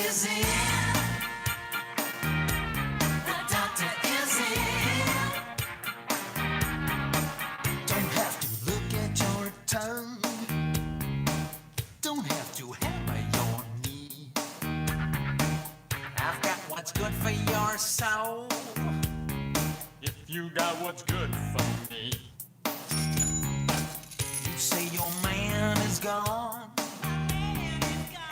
is in. The doctor is in. Don't have to look at your tongue. Don't have to hammer your knee. I've got what's good for your soul. If you got what's good for me. You say your man is gone,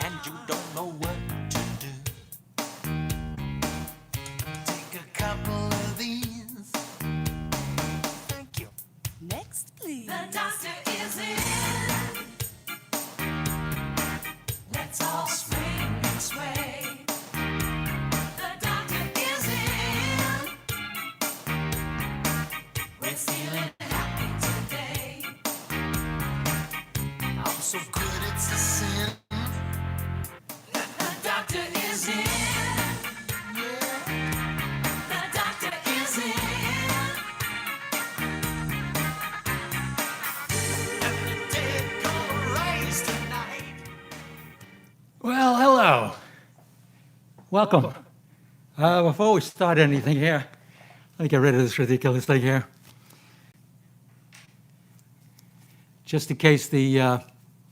and you don't know what to do. Take a couple of these. Thank you. Next, please. The doctor is in. Let's all swing and sway. The doctor is in. We're feeling happy today. I'm so good it's a sin. The doctor is in. The doctor is in. And the dead gonna rise tonight. Well, hello. Welcome. Before we start anything here, let me get rid of this ridiculous thing here. Just in case the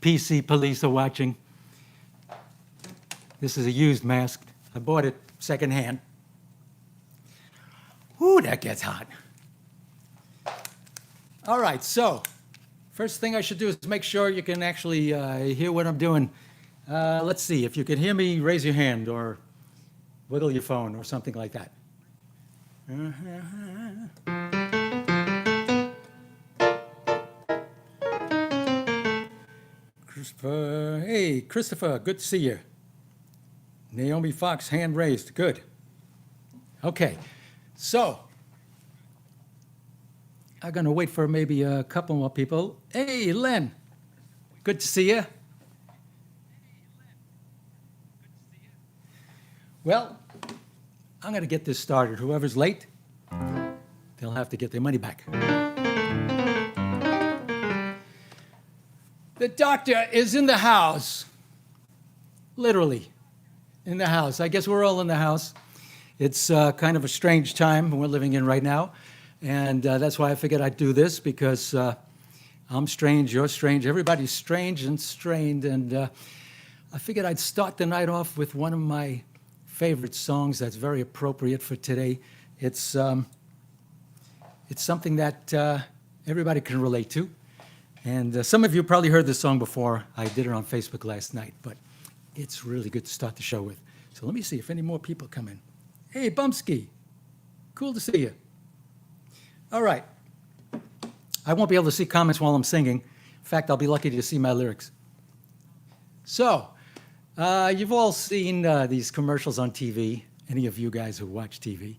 PC police are watching, this is a used mask. I bought it secondhand. Ooh, that gets hot. All right, so first thing I should do is make sure you can actually hear what I'm doing. Let's see, if you can hear me, raise your hand or wiggle your phone or something like that. Christopher, hey, Christopher, good to see you. Naomi Fox, hand raised, good. Okay, so I'm gonna wait for maybe a couple more people. Hey, Len, good to see you. Well, I'm going to get this started. Whoever's late, they'll have to get their money back. The doctor is in the house. Literally, in the house. I guess we're all in the house. It's kind of a strange time we're living in right now. And that's why I figured I'd do this, because I'm strange, you're strange, everybody's strange and strained. And I figured I'd start the night off with one of my favorite songs that's very appropriate for today. It's something that everybody can relate to. And some of you probably heard this song before. I did it on Facebook last night, but it's really good to start the show with. So let me see if any more people come in. Hey, Bumsky, cool to see you. All right. I won't be able to see comments while I'm singing. In fact, I'll be lucky to see my lyrics. So, you've all seen these commercials on TV, any of you guys who watch TV,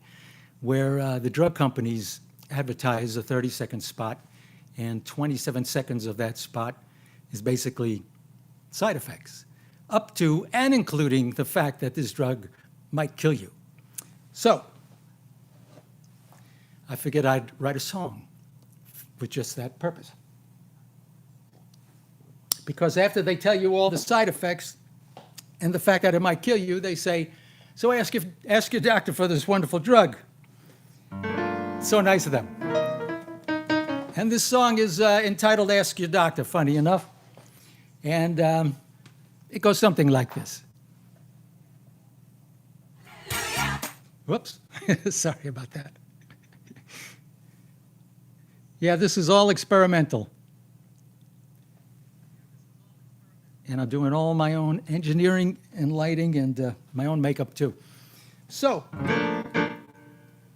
where the drug companies advertise a 30-second spot, and 27 seconds of that spot is basically side effects, up to and including the fact that this drug might kill you. So, I figured I'd write a song with just that purpose. Because after they tell you all the side effects, and the fact that it might kill you, they say, so ask your doctor for this wonderful drug. So nice of them. And this song is entitled Ask Your Doctor, funny enough. And it goes something like this. Whoops, sorry about that. Yeah, this is all experimental. And I'm doing all my own engineering and lighting and my own makeup too. So,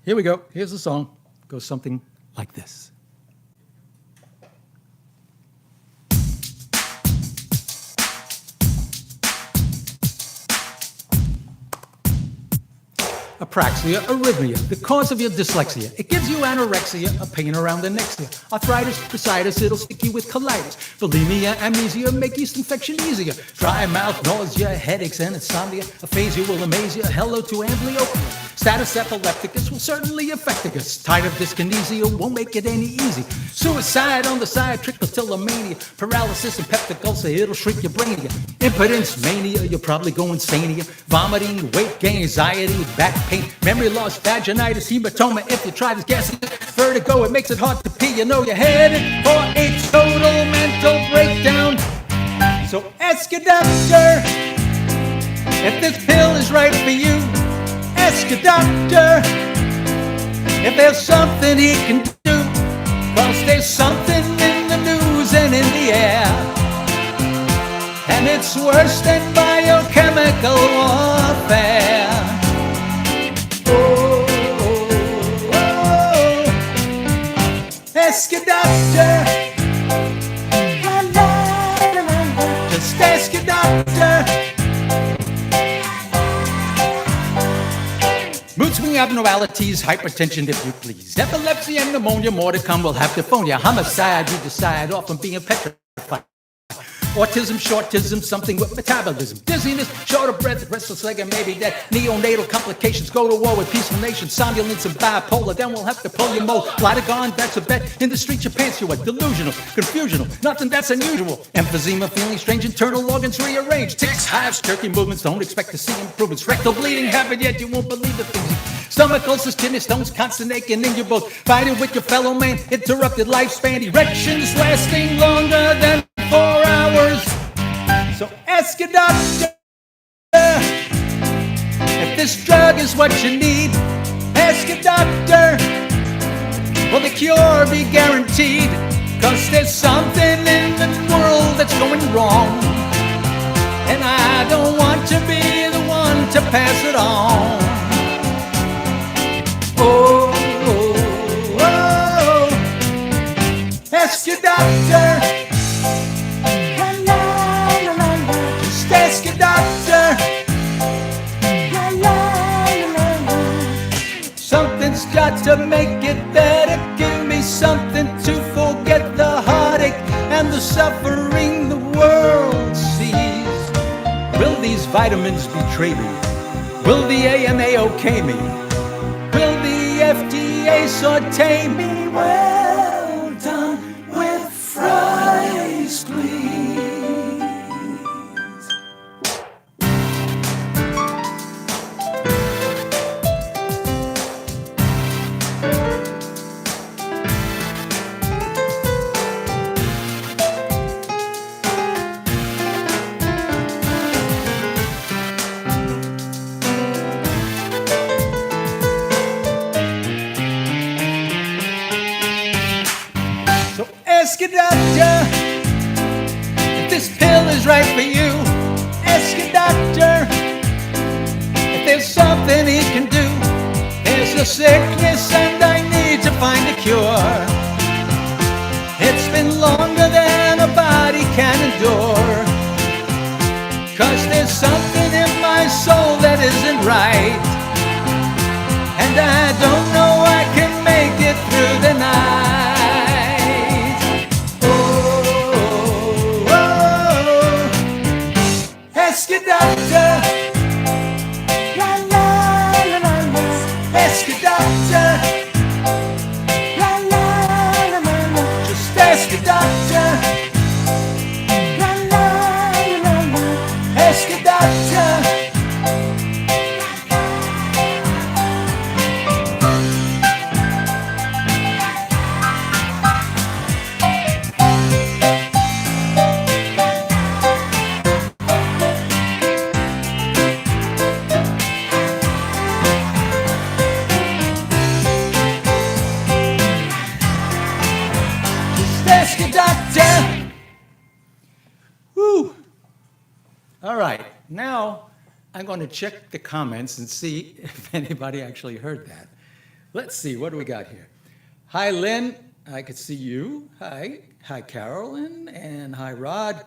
here we go. Here's the song. It goes something like this. apraxia, arrhythmia, the cause of your dyslexia. It gives you anorexia, a pain around the next ear. Arthritis, bursitis, it'll stick you with colitis. Bulimia, amnesia, make yeast infection easier. Dry mouth, nausea, headaches, and insomnia. Aphasia will amaze you. Hello to amblyopia. Status epilepticus will certainly affect us. Tired of dyskinesia won't make it any easy. Suicide on the side, trichotillomania, paralysis and peptic ulcer, it'll shrink your brain. Impotence mania, you'll probably go insane. Vomiting, weight gain, anxiety, back pain, memory loss, vaginitis, hematoma. If you try this gas, vertigo, it makes it hard to pee. You know you're headed for a total mental breakdown. So ask your doctor if this pill is right for you. Ask your doctor if there's something he can do. Cause there's something in the news and in the air, and it's worse than biochemical warfare. Oh, oh, oh. Ask your doctor. Just ask your doctor. Mood swing abnormalities, hypertension if you please. Epilepsy and pneumonia, more to come, we'll have to phone you. Homicide, you decide, often being petrified. Autism, shortism, something with metabolism. Dizziness, short of breath, restless leg, and maybe death. Neonatal complications, go to war with peaceful nations. Somnolence and bipolar, then we'll have to pull your mold. Lidogon, that's a bet. In the street, your pants, you are delusional, confusional, nothing that's unusual. Emphysema, feeling strange, internal organs rearranged. Tics, hives, jerky movements, don't expect to see improvements. Rectal bleeding, happen yet, you won't believe the things. Stomach ulcers, kidney stones, constant aching in your boat. Fighting with your fellow man, interrupted lifespan. Erections lasting longer than 4 hours. So ask your doctor if this drug is what you need. Ask your doctor, will the cure be guaranteed? Cause there's something in the world that's going wrong, and I don't want to be the one to pass it on. Oh, oh, oh. Ask your doctor. Just ask your doctor. Something's got to make it better. Give me something to forget the heartache and the suffering the world sees. Will these vitamins betray me? Will the AMA okay me? Will the FDA saute me? Well done with fries, please. Ask your doctor if this pill is right for you. Ask your doctor if there's something he can do. There's a sickness and I need to find a cure. It's been longer than a body can endure. Cause there's something in my soul that isn't right, and I don't know I can make it through the night. Ask your doctor. La, la, la, la, la. Ask your doctor. La, la, la, la, la. Just ask your doctor. La, la, la, la. Ask your doctor. Woo! All right, now I'm going to check the comments and see if anybody actually heard that. Let's see, what do we got here? Hi, Lynn. I could see you. Hi. Hi, Carolyn. And hi, Rod.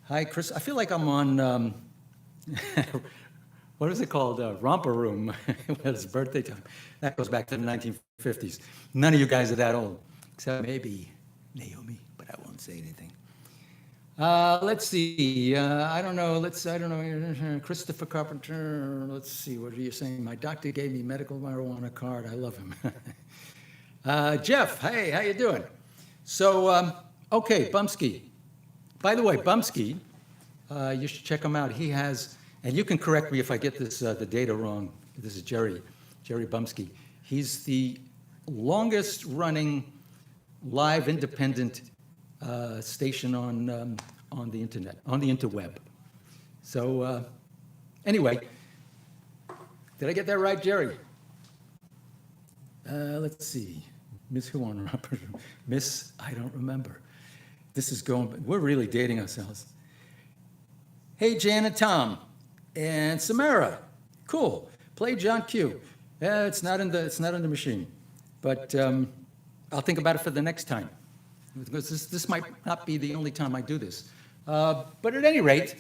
Hi, Chris. I feel like I'm on what is it called? Romper Room. It was birthday time. That goes back to the 1950s. None of you guys are that old, except maybe Naomi, but I won't say anything. Let's see. I don't know. Christopher Carpenter. Let's see. What are you saying? My doctor gave me medical marijuana card. I love him. Jeff, hey, how you doing? So, okay, Bumsky. By the way, Bumsky, you should check him out. He has, and you can correct me if I get this the data wrong. This is Jerry Bumsky. He's the longest running live independent station on the internet, on the interweb. So anyway, did I get that right, Jerry? Let's see. Miss who on Robert? Miss, I don't remember. This is going, we're really dating ourselves. Hey, Jan and Tom and Samara. Cool. Play John Q. It's not in the machine, but I'll think about it for the next time. Because this might not be the only time I do this. But at any rate,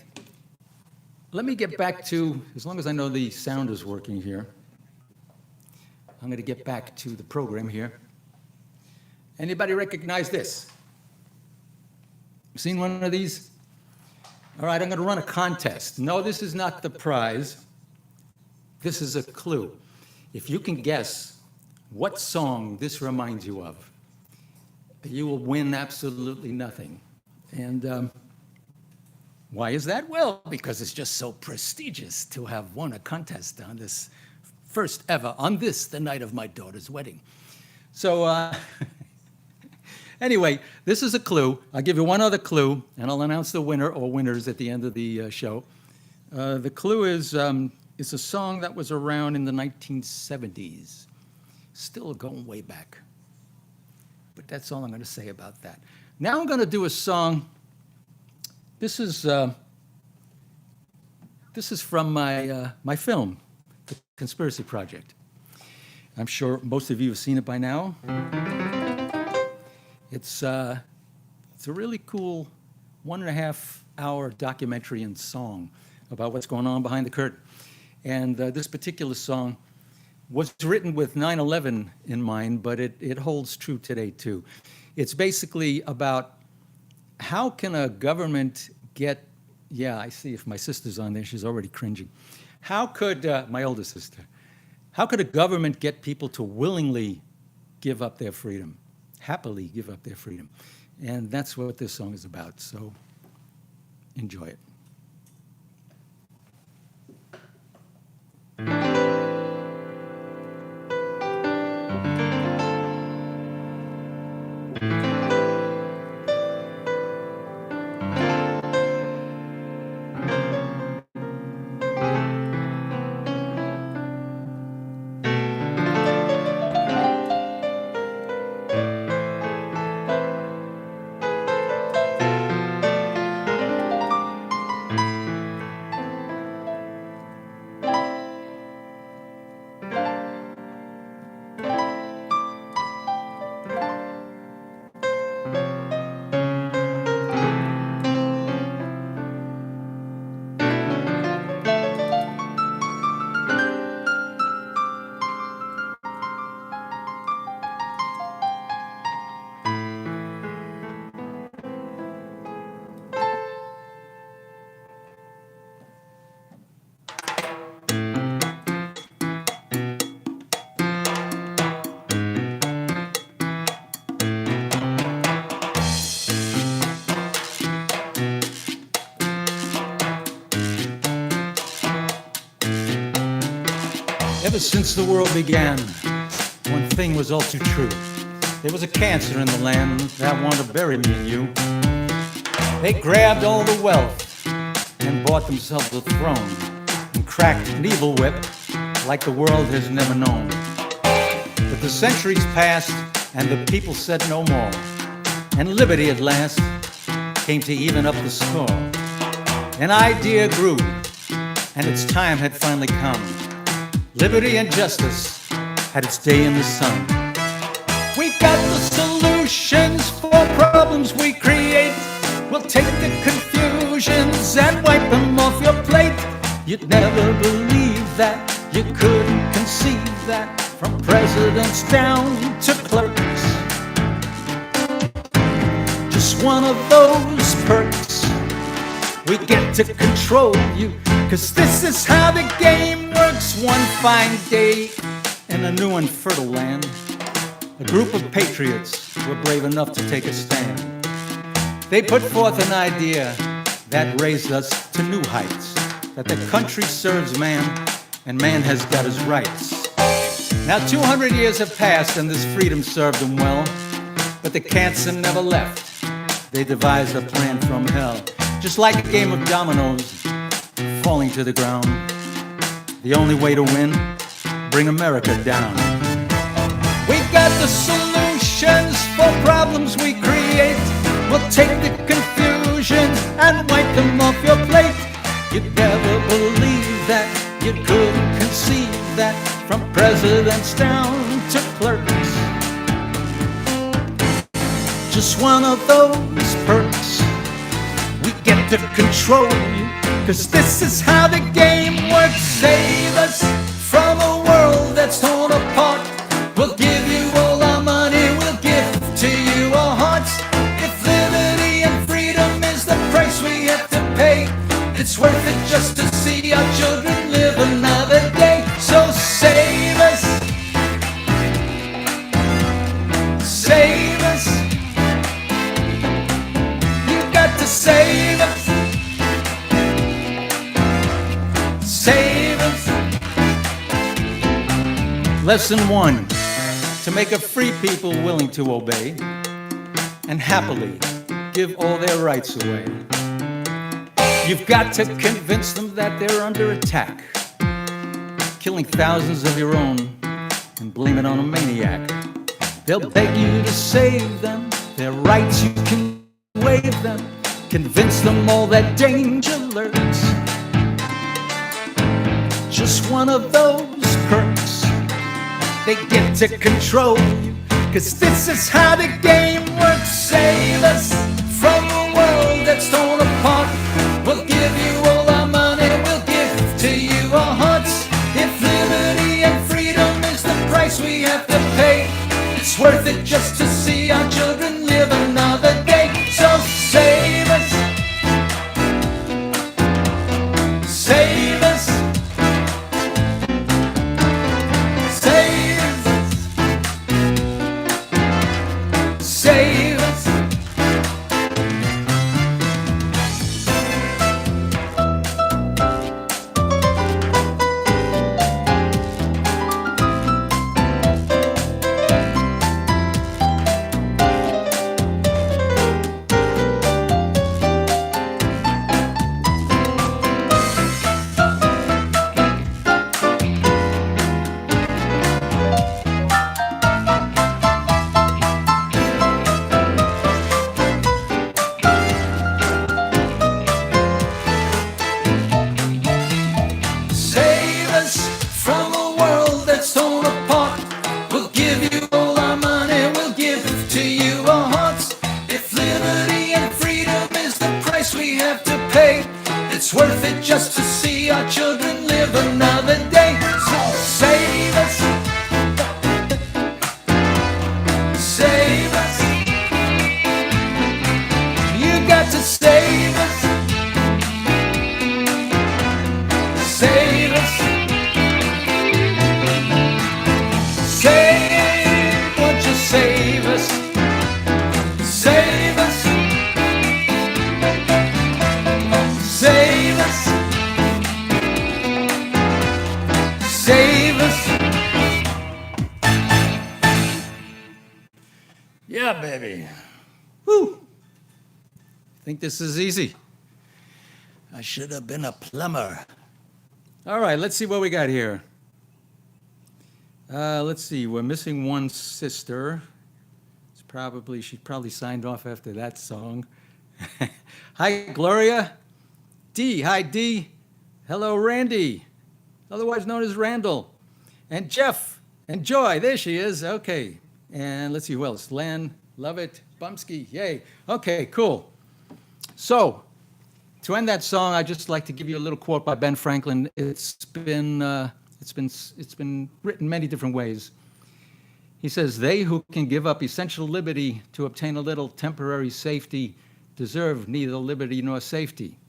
let me get back to, as long as I know the sound is working here, I'm going to get back to the program here. Anybody recognize this? Seen one of these? All right, I'm going to run a contest. No, this is not the prize. This is a clue. If you can guess what song this reminds you of, you will win absolutely nothing. And why is that? Well, because it's just so prestigious to have won a contest on this first ever, on this, the night of my daughter's wedding. So anyway, this is a clue. I'll give you one other clue, and I'll announce the winner or winners at the end of the show. The clue is it's a song that was around in the 1970s, still going way back. But that's all I'm going to say about that. Now I'm going to do a song. This is from my film, The Conspiracy Project. I'm sure most of you have seen it by now. It's a really cool 1.5-hour documentary and song about what's going on behind the curtain. And this particular song was written with 9/11 in mind, but it holds true today too. It's basically about how can a government get, yeah, I see if my sister's on there, she's already cringing. How could, my older sister, how could a government get people to willingly give up their freedom, happily give up their freedom? And that's what this song is about, so enjoy it. Ever since the world began, one thing was all too true. There was a cancer in the land that wanted to bury me and you. They grabbed all the wealth and bought themselves a throne and cracked an evil whip like the world has never known. But the centuries passed and the people said no more. And liberty at last came to even up the score. An idea grew and its time had finally come. Liberty and justice had its day in the sun. We got the solutions for problems we create. We'll take the confusions and wipe them off your plate. You'd never believe that you couldn't conceive that from presidents down to clerks. Just one of those perks. We get to control you, 'cause this is how the game works. One fine day in a new and fertile land, a group of patriots were brave enough to take a stand. They put forth an idea that raised us to new heights, that the country serves man and man has got his rights. Now 200 years have passed and this freedom served them well, but the cancer never left. They devised a plan from hell, just like a game of dominoes falling to the ground. The only way to win, bring America down. We got the solutions for problems we create. We'll take the confusion and wipe them off your plate. You'd never believe that, you couldn't conceive that, from presidents down to clerks. Just one of those perks. We get to control you, 'cause this is how the game works. Save us from a world that's torn apart. We'll give you all our money, we'll give to you our hearts. If liberty and freedom is the price we have to pay, it's worth it just to see our children live another day. So save us. Save us. You got to save us. Save us. Lesson 1. To make a free people willing to obey and happily give all their rights away. You've got to convince them that they're under attack, killing thousands of your own and blame it on a maniac. They'll beg you to save them, their rights you can waive them, convince them all that danger lurks. Just one of those perks. They get to control you, 'cause this is how the game works. Save us from a world that's torn apart. We'll give you all our money, we'll give to you our hearts. If liberty and freedom is the price we have to pay, it's worth it just to see our children live another day. So save us. Save us. Save us. Save us. Save us from a world that's torn apart. We'll give you all our money, we'll give to you our hearts. If liberty and freedom is the price we have to pay, it's worth it just to see our children live another day. So save us. Save us. You got to save us. Save us. Save, won't you save us? Save us. Save us. Save us. Yeah, baby. Woo. Think this is easy? I should have been a plumber. All right, let's see what we got here. Let's see, we're missing one sister. She probably signed off after that song. Hi, Gloria. Dee, hi, Dee. Hello, Randy, otherwise known as Randall. And Jeff, and Joy, there she is, okay. And let's see who else, Len, love it, Bumsky, yay. Okay, cool. So, To end that song, I'd just like to give you a little quote by Ben Franklin. It's been written many different ways. He says, "They who can give up essential liberty to obtain a little temporary safety deserve neither liberty nor safety."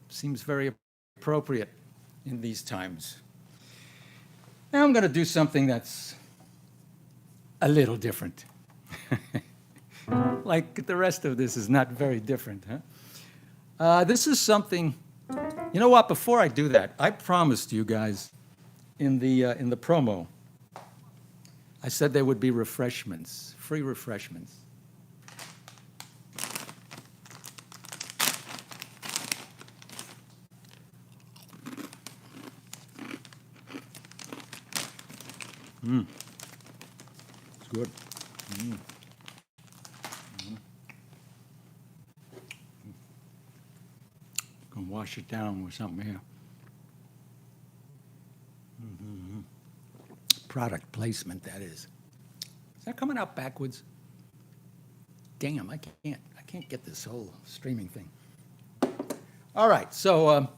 Seems very appropriate in these times. Now I'm going to do something that's a little different. Like the rest of this is not very different, huh? This is something, you know what, before I do that, I promised you guys in the promo, I said there would be refreshments, free refreshments. It's good. Gonna wash it down with something here. Product placement, that is. Is that coming out backwards? Damn, I can't get this whole streaming thing. All right, so,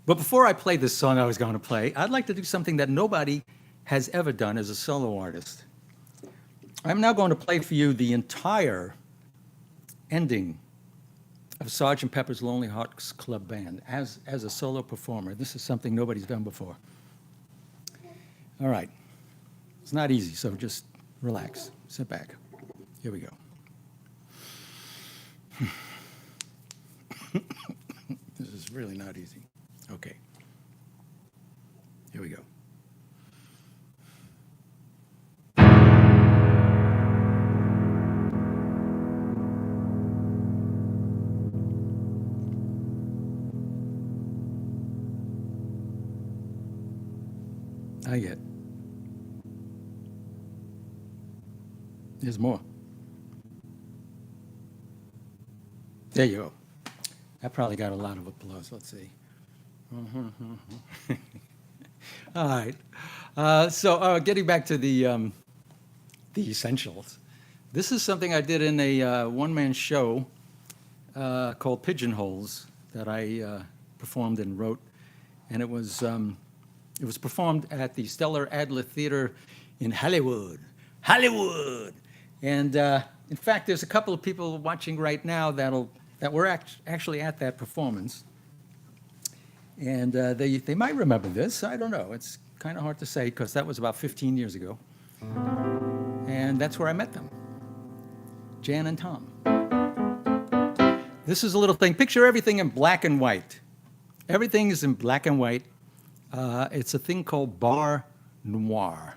but before I play this song I was going to play, I'd like to do something that nobody has ever done as a solo artist. I'm now going to play for you the entire ending of Sgt. Pepper's Lonely Hearts Club Band as a solo performer. This is something nobody's done before. All right. It's not easy, so just relax. Sit back. Here we go. This is really not easy. Okay. Here we go. Not yet. There's more. There you go. That probably got a lot of applause. Let's see. All right. So getting back to the essentials. This is something I did in a one-man show called Pigeonholes that I performed and wrote, and it was performed at the Stellar Adler Theater in Hollywood. And in fact, there's a couple of people watching right now that were actually at that performance. And they might remember this. I don't know. It's kind of hard to say because that was about 15 years ago. And that's where I met them, Jan and Tom. This is a little thing. Picture everything in black and white. Everything is in black and white. It's a thing called bar noir.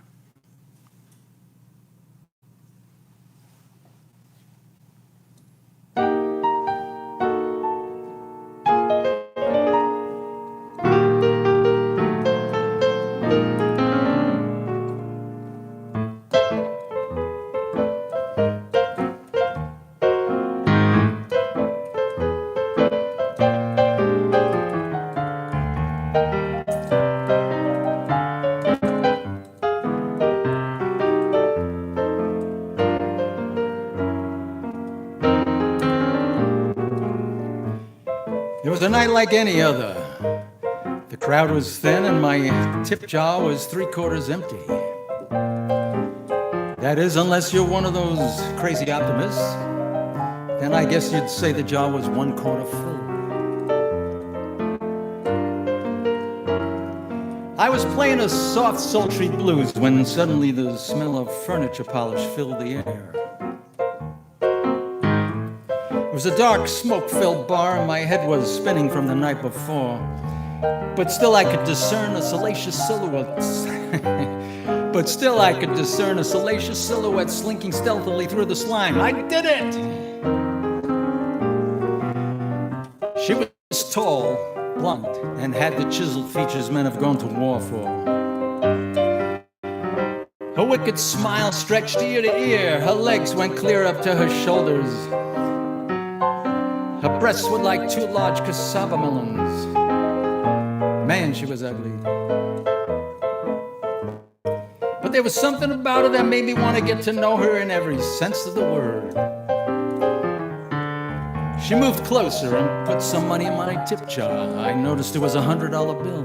It was a night like any other. The crowd was thin and my tip jar was 3/4 empty. That is, unless you're one of those crazy optimists, then I guess you'd say the jar was 1/4 full. I was playing a soft, sultry blues when suddenly the smell of furniture polish filled the air. It was a dark, smoke-filled bar, and my head was spinning from the night before. But still I could discern a salacious silhouette. Slinking stealthily through the slime. I did it! She was tall, blunt, and had the chiseled features men have gone to war for. Her wicked smile stretched ear to ear. Her legs went clear up to her shoulders. Her breasts were like 2 large cassava melons. Man, she was ugly. But there was something about her that made me want to get to know her in every sense of the word. She moved closer and put some money in my tip jar. I noticed it was $100 bill.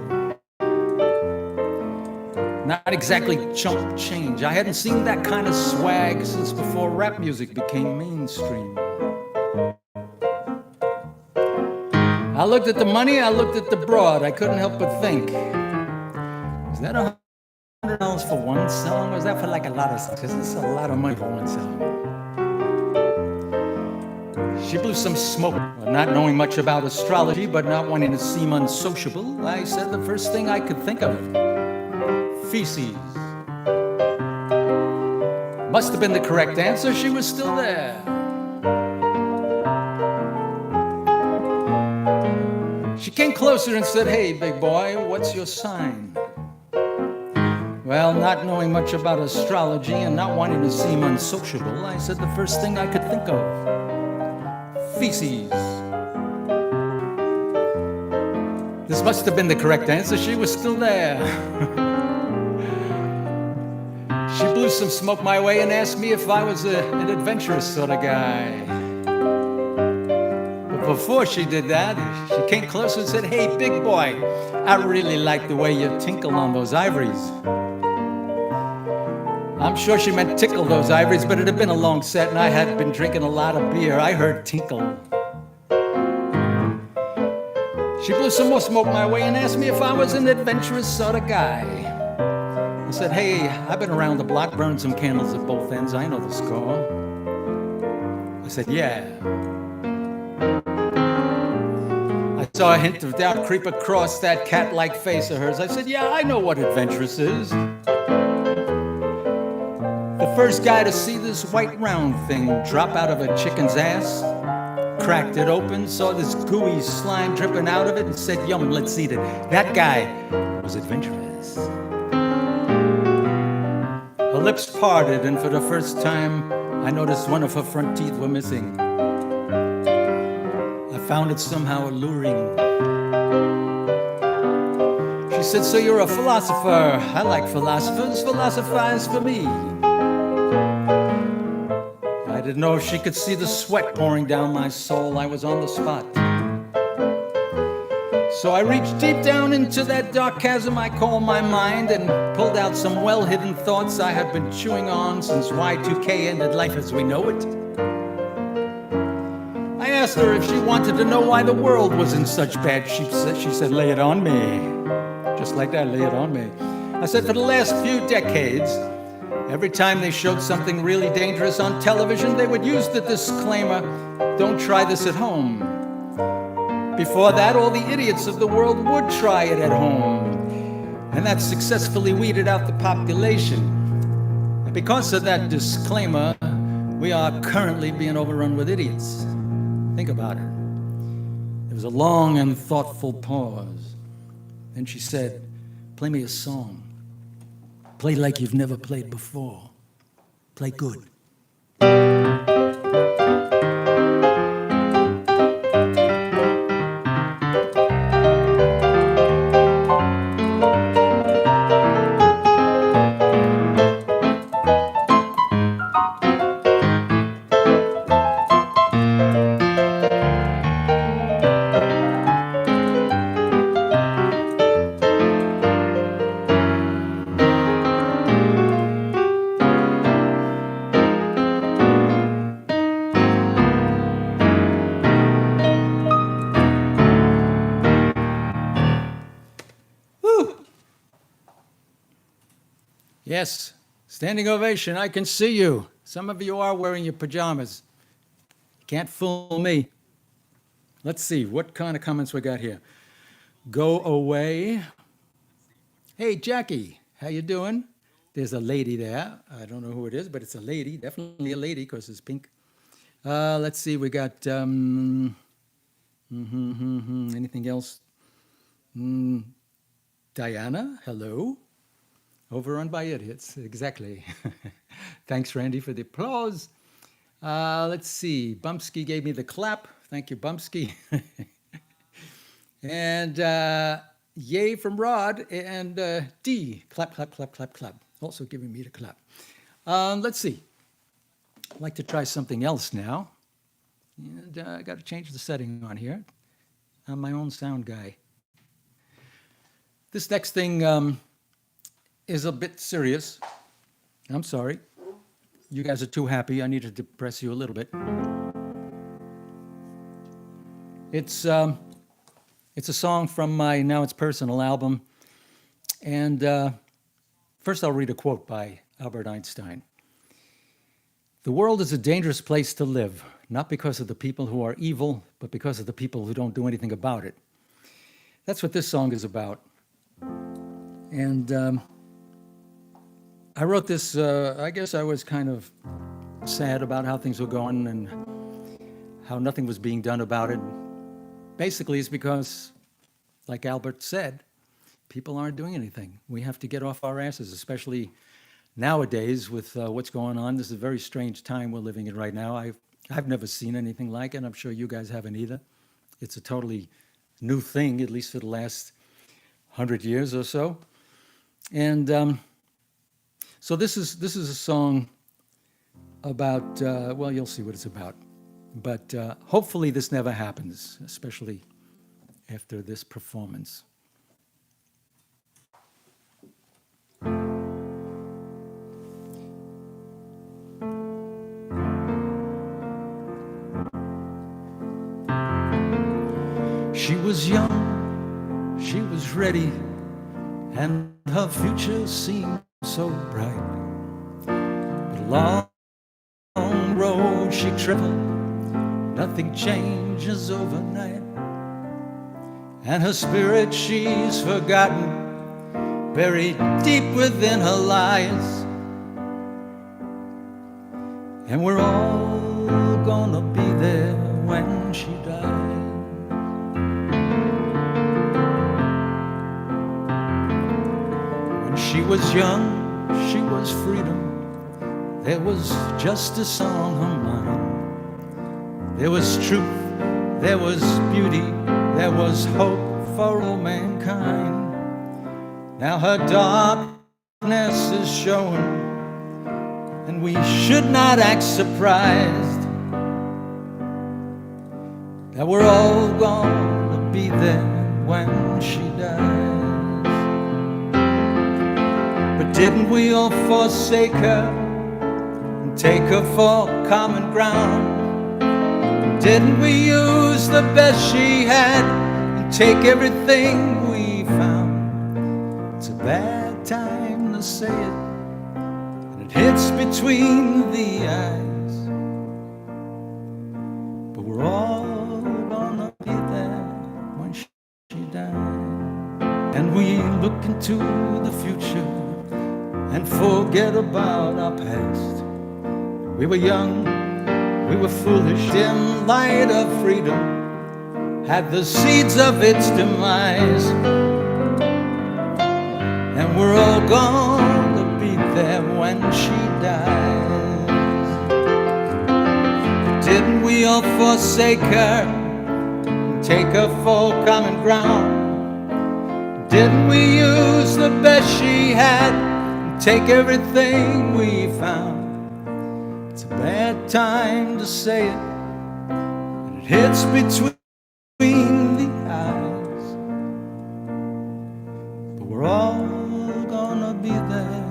Not exactly chump change. I hadn't seen that kind of swag since before rap music became mainstream. I looked at the money, I looked at the broad. I couldn't help but think, is that $100 for one song, or is that for like a lot of songs? Because it's a lot of money for one song. She blew some smoke. Well, not knowing much about astrology, but not wanting to seem unsociable, I said the first thing I could think of. Feces. Must have been the correct answer. She was still there. She came closer and said, "Hey, big boy, what's your sign?" Well, not knowing much about astrology and not wanting to seem unsociable, I said the first thing I could think of. Feces. This must have been the correct answer. She was still there. She blew some smoke my way and asked me if I was an adventurous sort of guy. But before she did that, she came closer and said, "Hey, big boy, I really like the way you tinkle on those ivories." I'm sure she meant tickle those ivories, but it had been a long set and I had been drinking a lot of beer. I heard tinkle. She blew some more smoke my way and asked me if I was an adventurous sort of guy. I said, "Hey, I've been around the block, burned some candles at both ends. I know the score." I said, "Yeah." I saw a hint of doubt creep across that cat-like face of hers. I said, "Yeah, I know what adventurous is. The first guy to see this white round thing drop out of a chicken's ass, cracked it open, saw this gooey slime dripping out of it, and said, 'Yum, let's eat it.' That guy was adventurous." Her lips parted, and for the first time, I noticed one of her front teeth were missing. I found it somehow alluring. She said, "So you're a philosopher. I like philosophers. Philosophize for me." I didn't know if she could see the sweat pouring down my soul. I was on the spot. So I reached deep down into that dark chasm I call my mind and pulled out some well-hidden thoughts I had been chewing on since Y2K ended life as we know it. I asked her if she wanted to know why the world was in such bad shape. She said, "Lay it on me." Just like that, lay it on me. I said, "For the last few decades, every time they showed something really dangerous on television, they would use the disclaimer, 'Don't try this at home.' Before that, all the idiots of the world would try it at home. And that successfully weeded out the population. And because of that disclaimer, we are currently being overrun with idiots." Think about it. There was a long and thoughtful pause. Then she said, "Play me a song. Play like you've never played before. Play good." Yes, standing ovation. I can see you. Some of you are wearing your pajamas. Can't fool me. Let's see, what kind of comments we got here? Go away. Hey, Jackie, how you doing? There's a lady there. I don't know who it is, but it's a lady. Definitely a lady because it's pink. Let's see, we got anything else? Diana, hello. Overrun by idiots, exactly. Thanks, Randy, for the applause. Let's see, Bumsky gave me the clap. Thank you, Bumsky. And yay from Rod and D, clap, clap, clap, clap, clap. Also giving me the clap. Let's see. I'd like to try something else now. And I got to change the setting on here. I'm my own sound guy. This next thing is a bit serious. I'm sorry. You guys are too happy. I need to depress you a little bit. It's a song from my Now It's Personal album. And first I'll read a quote by Albert Einstein. "The world is a dangerous place to live, not because of the people who are evil, but because of the people who don't do anything about it." That's what this song is about. And I wrote this, I guess I was kind of sad about how things were going and how nothing was being done about it. Basically, it's because, like Albert said, people aren't doing anything. We have to get off our asses, especially nowadays with what's going on. This is a very strange time we're living in right now. I've never seen anything like it. I'm sure you guys haven't either. It's a totally new thing, at least for the last 100 years or so. And so this is a song about, well, you'll see what it's about. But hopefully this never happens, especially after this performance. She was young, she was ready, and her future seemed so bright. But long road she traveled, nothing changes overnight. And her spirit she's forgotten, buried deep within her lies. And we're all gonna be there when she dies. She was young, she was freedom. There was justice on her mind. There was truth, there was beauty, there was hope for all mankind. Now her darkness is showing, and we should not act surprised that we're all gonna be there when she dies. But didn't we all forsake her and take her for common ground? Didn't we use the best she had and take everything we found? It's a bad time to say it, and it hits between the eyes. But we're all gonna be there when she dies. And we look into the future and forget about our past. We were young, we were foolish, dim light of freedom had the seeds of its demise. And we're all gonna be there when she dies. Didn't we all forsake her and take her for common ground? Didn't we use the best she had, take everything we found? It's a bad time to say it, and it hits between the eyes. But we're all gonna be there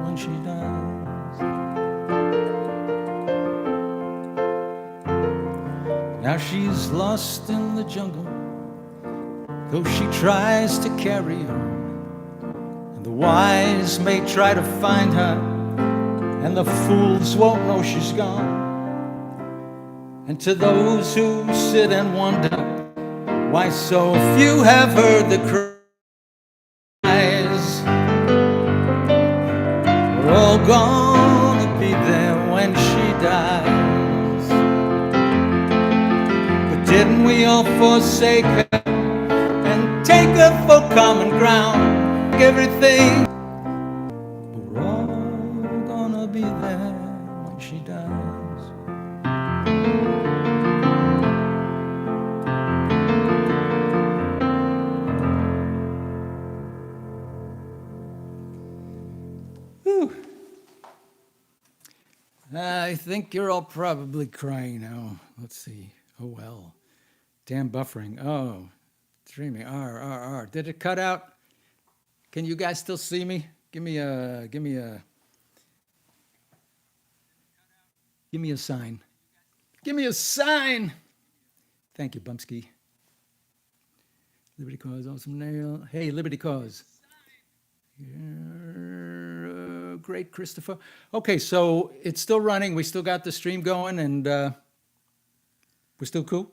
when she dies. Now she's lost in the jungle, though she tries to carry on. The wise may try to find her, and the fools won't know she's gone. And to those who sit and wonder why so few have heard the cries, we're all gonna be there when she dies. But didn't we all forsake her and take her for common ground? Everything, but we're all gonna be there when she dies. Whew. I think you're all probably crying now. Let's see. Oh, well. Damn buffering. Oh, streaming. R. Did it cut out? Can you guys still see me? Give me a sign. Give me a sign. Thank you, Bumsky. Liberty Cause, awesome nail. Hey, Liberty Cause. Great, Christopher. Okay, so it's still running. We still got the stream going, and we're still cool?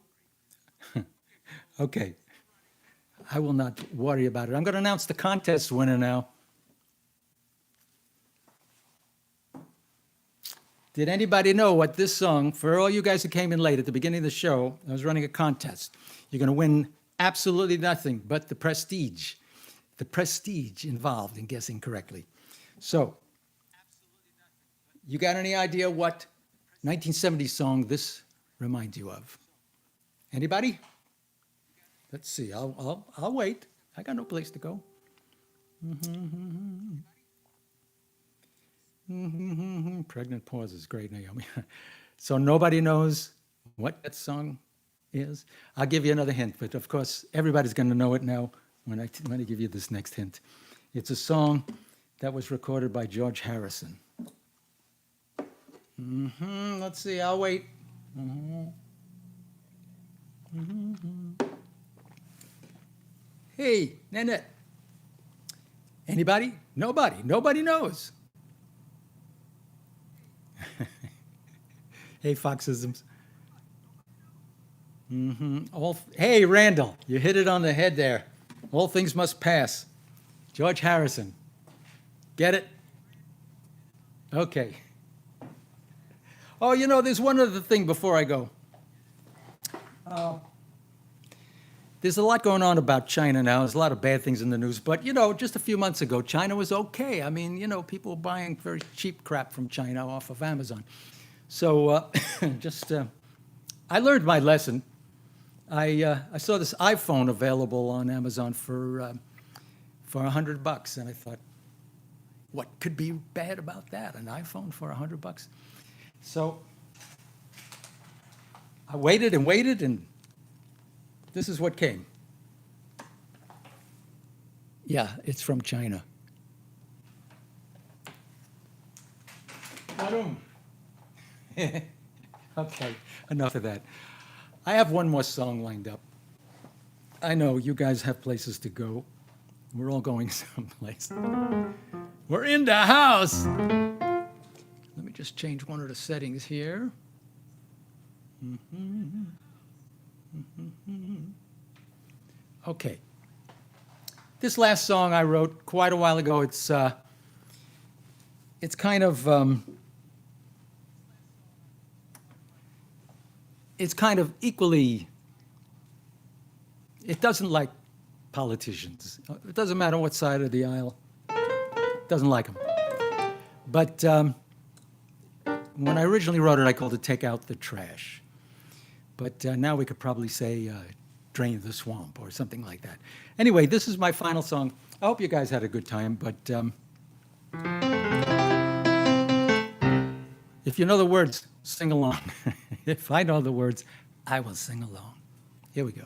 Okay. I will not worry about it. I'm going to announce the contest winner now. Did anybody know what this song, for all you guys who came in late at the beginning of the show, I was running a contest. You're going to win absolutely nothing but the prestige involved in guessing correctly. So, you got any idea what 1970s song this reminds you of? Anybody? Let's see. I'll wait. I got no place to go. Pregnant pause is great, Naomi. So nobody knows what that song is. I'll give you another hint, but of course everybody's going to know it now when I give you this next hint. It's a song that was recorded by George Harrison. Let's see. I'll wait. Hey, Nanette. Anybody? Nobody. Nobody knows. Hey, Foxisms. Hey, Randall, you hit it on the head there. All things must pass. George Harrison. Get it? Okay. Oh, you know, there's one other thing before I go. There's a lot going on about China now. There's a lot of bad things in the news. But, you know, just a few months ago, China was okay. I mean, you know, people were buying very cheap crap from China off of Amazon. So I learned my lesson. I saw this iPhone available on Amazon for $100, and I thought, what could be bad about that? An iPhone for $100? So I waited and waited, and this is what came. Yeah, it's from China. Okay, enough of that. I have one more song lined up. I know you guys have places to go. We're all going someplace. We're in the house. Let me just change one of the settings here. Okay. This last song I wrote quite a while ago. It's kind of equally. It doesn't like politicians. It doesn't matter what side of the aisle. It doesn't like them. But when I originally wrote it, I called it "Take Out the Trash." But now we could probably say "Drain the Swamp" or something like that. Anyway, this is my final song. I hope you guys had a good time, but if you know the words, sing along. If I know the words, I will sing along. Here we go.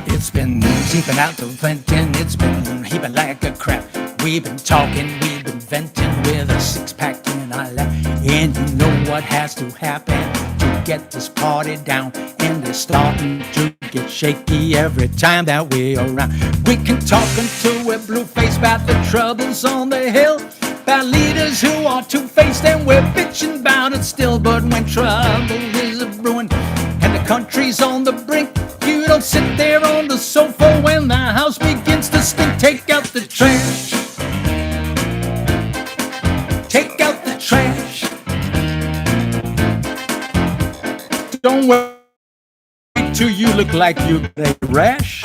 It's been seeping out to Clinton, it's been heaping like a crap. We've been talking, we've been venting with a six-pack in our lap. And you know what has to happen to get this party down. And they're starting to get shaky every time that we're around. We can talk until we're blue-faced about the troubles on the hill, about leaders who are two-faced and we're bitching about it still. But when trouble is a-brewing and the country's on the brink, you don't sit there on the sofa when the house begins to stink. Take out the trash. Take out the trash. Don't wait till you look like you got a rash.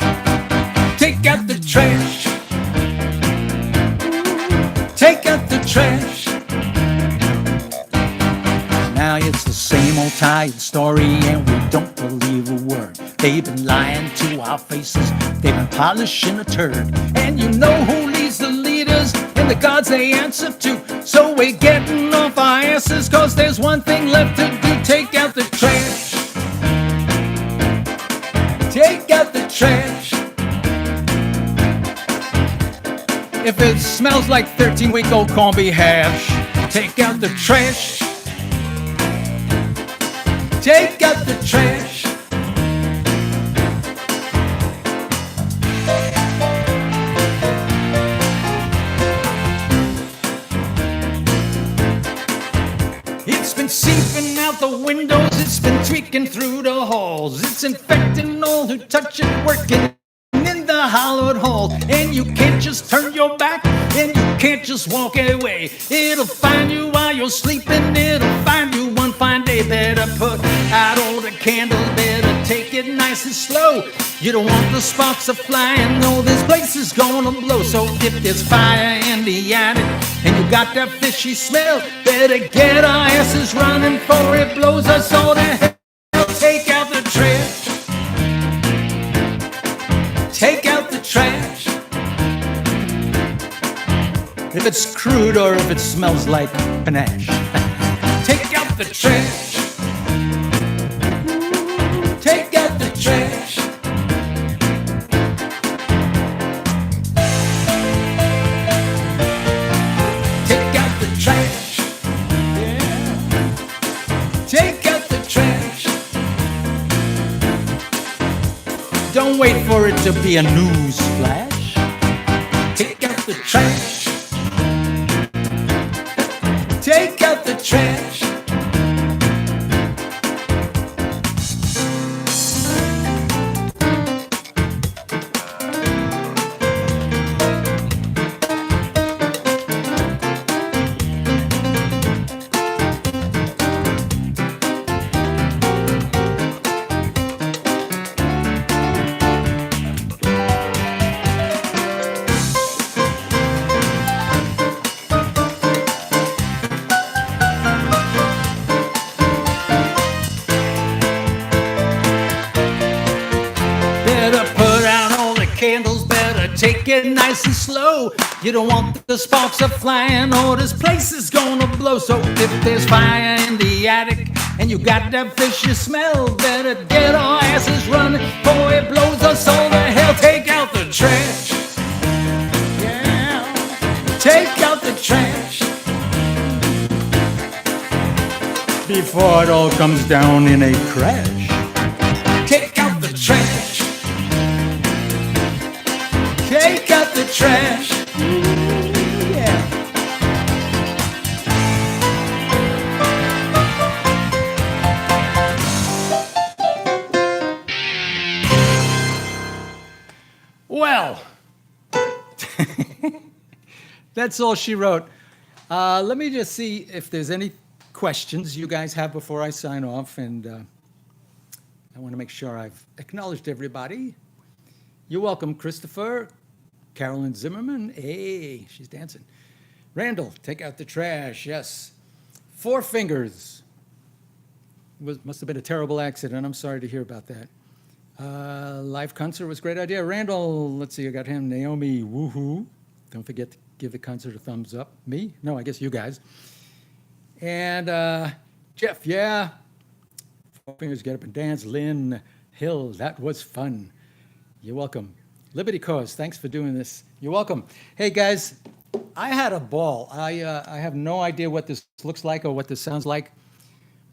Take out the trash. Take out the trash. Now it's the same old tired story and we don't believe a word. They've been lying to our faces, they've been polishing a turd. And you know who leads the leaders and the gods they answer to. So we're getting off our asses, cause there's one thing left to do. Take out the trash. Take out the trash. If it smells like 13-week-old corned beef hash, take out the trash. Take out the trash. It's been seeping out the windows, it's been tweaking through the halls. It's infecting all who touch it, working in the hollowed hall. And you can't just turn your back, and you can't just walk away. It'll find you while you're sleeping, it'll find you one fine day. Better put out all the candles, better take it nice and slow. You don't want the sparks a flying, no, this place is gonna blow. So if there's fire in the attic and you got that fishy smell, better get our asses running before it blows us all to hell. Take out the trash. Take out the trash. If it's crude or if it smells like panache. Take out the trash. Take out the trash. Take out the trash. Yeah. Take out the trash. Don't wait for it to be a news flash. Take out the trash. Take out the trash. Candles, better take it nice and slow. You don't want the sparks a flying or this place is gonna blow. So if there's fire in the attic and you got that fishy smell, better get our asses running before it blows us all to hell. Take out the trash. Yeah. Take out the trash before it all comes down in a crash. Take out the trash. Take out the trash. Yeah. Well, that's all she wrote. Let me just see if there's any questions you guys have before I sign off, and I want to make sure I've acknowledged everybody. You're welcome, Christopher. Carolyn Zimmerman, hey, she's dancing. Randall, take out the trash, yes. Four Fingers. Must have been a terrible accident. I'm sorry to hear about that. Live concert was a great idea. Randall, let's see, I got him. Naomi, woohoo. Don't forget to give the concert a thumbs up. Me? No, I guess you guys. And Jeff, yeah. Four Fingers, get up and dance. Lynn Hill, that was fun. You're welcome. Liberty Cause, thanks for doing this. You're welcome. Hey, guys, I had a ball. I have no idea what this looks like or what this sounds like.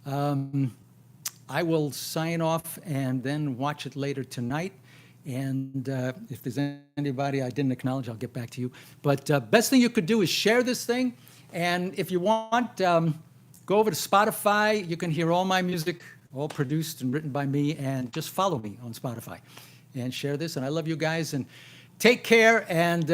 I will sign off and then watch it later tonight. And if there's anybody I didn't acknowledge, I'll get back to you. But best thing you could do is share this thing. And if you want, go over to Spotify. You can hear all my music, all produced and written by me. And just follow me on Spotify. And share this, and I love you guys, and take care, and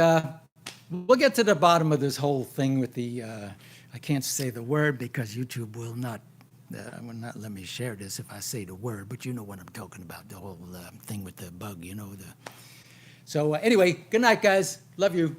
we'll get to the bottom of this whole thing with the, I can't say the word because YouTube will not let me share this if I say the word, but you know what I'm talking about, the whole thing with the bug, you know. So anyway, good night, guys. Love you.